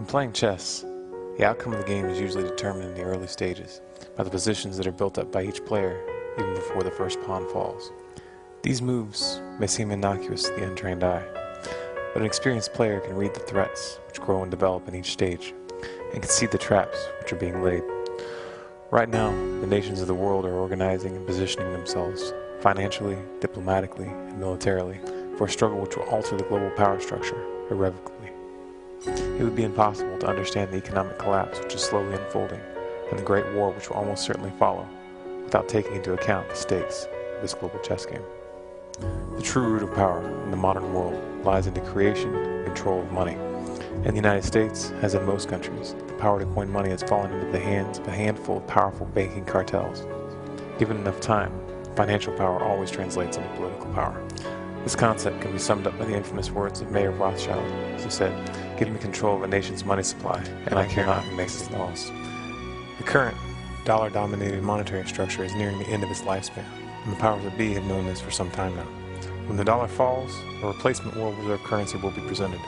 When playing chess, the outcome of the game is usually determined in the early stages by the positions that are built up by each player even before the first pawn falls. These moves may seem innocuous to the untrained eye, but an experienced player can read the threats which grow and develop in each stage, and can see the traps which are being laid. Right now, the nations of the world are organizing and positioning themselves financially, diplomatically, and militarily for a struggle which will alter the global power structure irrevocably. It would be impossible to understand the economic collapse which is slowly unfolding and the great war which will almost certainly follow without taking into account the stakes of this global chess game. The true root of power in the modern world lies in the creation and control of money. In the United States, as in most countries, the power to coin money has fallen into the hands of a handful of powerful banking cartels. Given enough time, financial power always translates into political power. This concept can be summed up by the infamous words of Mayor Rothschild, who said, "Give me control of a nation's money supply, and I care not who makes its laws." The current dollar-dominated monetary structure is nearing the end of its lifespan, and the powers that be have known this for some time now. When the dollar falls, a replacement world reserve currency will be presented.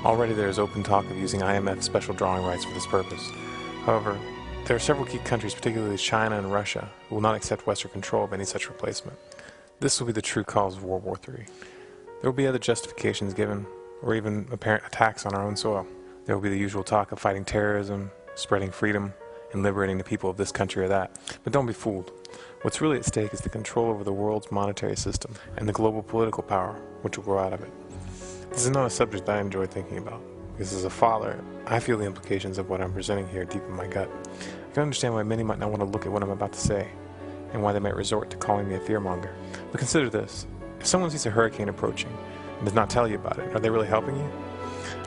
Already there is open talk of using IMF special drawing rights for this purpose. However, there are several key countries, particularly China and Russia, who will not accept Western control of any such replacement. This will be the true cause of World War III. There will be other justifications given, or even apparent attacks on our own soil. There will be the usual talk of fighting terrorism, spreading freedom, and liberating the people of this country or that. But don't be fooled. What's really at stake is the control over the world's monetary system and the global political power which will grow out of it. This is not a subject that I enjoy thinking about, because as a father, I feel the implications of what I'm presenting here deep in my gut. I can understand why many might not want to look at what I'm about to say, and why they might resort to calling me a fearmonger. But consider this. If someone sees a hurricane approaching and does not tell you about it, are they really helping you?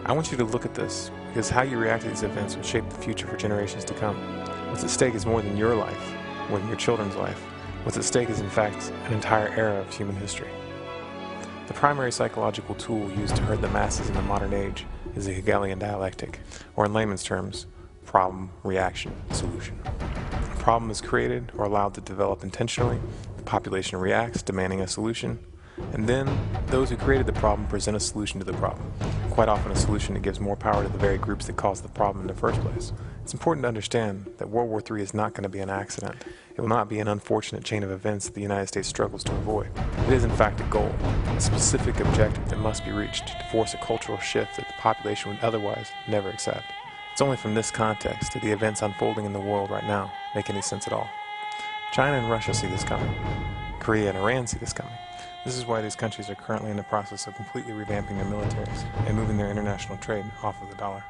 I want you to look at this, because how you react to these events will shape the future for generations to come. What's at stake is more than your life, more than your children's life. What's at stake is, in fact, an entire era of human history. The primary psychological tool used to herd the masses in the modern age is the Hegelian dialectic, or in layman's terms, problem, reaction, solution. A problem is created or allowed to develop intentionally, the population reacts, demanding a solution, and then those who created the problem present a solution to the problem. Quite often a solution that gives more power to the very groups that caused the problem in the first place. It's important to understand that World War III is not going to be an accident. It will not be an unfortunate chain of events that the United States struggles to avoid. It is in fact a goal, a specific objective that must be reached to force a cultural shift that the population would otherwise never accept. It's only from this context that the events unfolding in the world right now make any sense at all. China and Russia see this coming. Korea and Iran see this coming. This is why these countries are currently in the process of completely revamping their militaries and moving their international trade off of the dollar.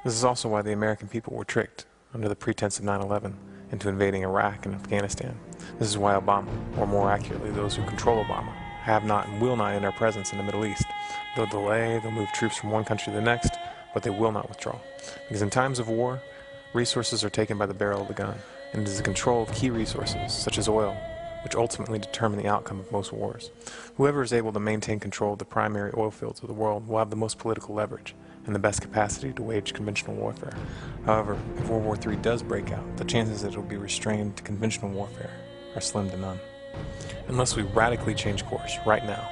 This is also why the American people were tricked, under the pretense of 9/11, into invading Iraq and Afghanistan. This is why Obama, or more accurately those who control Obama, have not and will not end our presence in the Middle East. They'll delay, they'll move troops from one country to the next, but they will not withdraw. Because in times of war, resources are taken by the barrel of the gun, and it is the control of key resources, such as oil, which ultimately determine the outcome of most wars. Whoever is able to maintain control of the primary oil fields of the world will have the most political leverage and the best capacity to wage conventional warfare. However, if World War III does break out, the chances that it will be restrained to conventional warfare are slim to none. Unless we radically change course right now,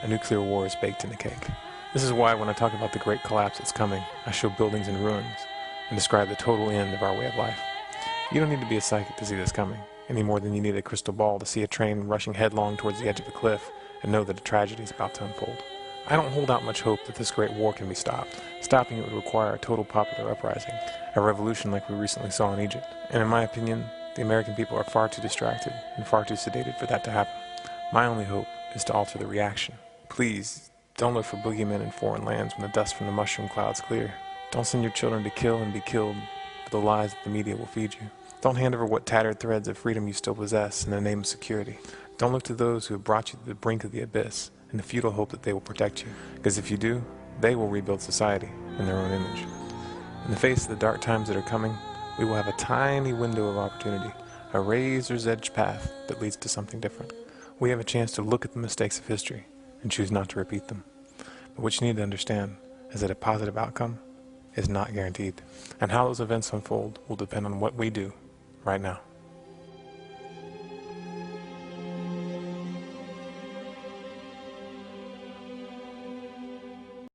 a nuclear war is baked in the cake. This is why when I talk about the great collapse that's coming, I show buildings in ruins and describe the total end of our way of life. You don't need to be a psychic to see this coming, any more than you need a crystal ball to see a train rushing headlong towards the edge of a cliff and know that a tragedy is about to unfold. I don't hold out much hope that this great war can be stopped. Stopping it would require a total popular uprising, a revolution like we recently saw in Egypt. And in my opinion, the American people are far too distracted and far too sedated for that to happen. My only hope is to alter the reaction. Please, don't look for boogeymen in foreign lands when the dust from the mushroom clouds clear. Don't send your children to kill and be killed for the lies that the media will feed you. Don't hand over what tattered threads of freedom you still possess in the name of security. Don't look to those who have brought you to the brink of the abyss in the futile hope that they will protect you. Because if you do, they will rebuild society in their own image. In the face of the dark times that are coming, we will have a tiny window of opportunity, a razor's edge path that leads to something different. We have a chance to look at the mistakes of history and choose not to repeat them. But what you need to understand is that a positive outcome is not guaranteed, and how those events unfold will depend on what we do right now.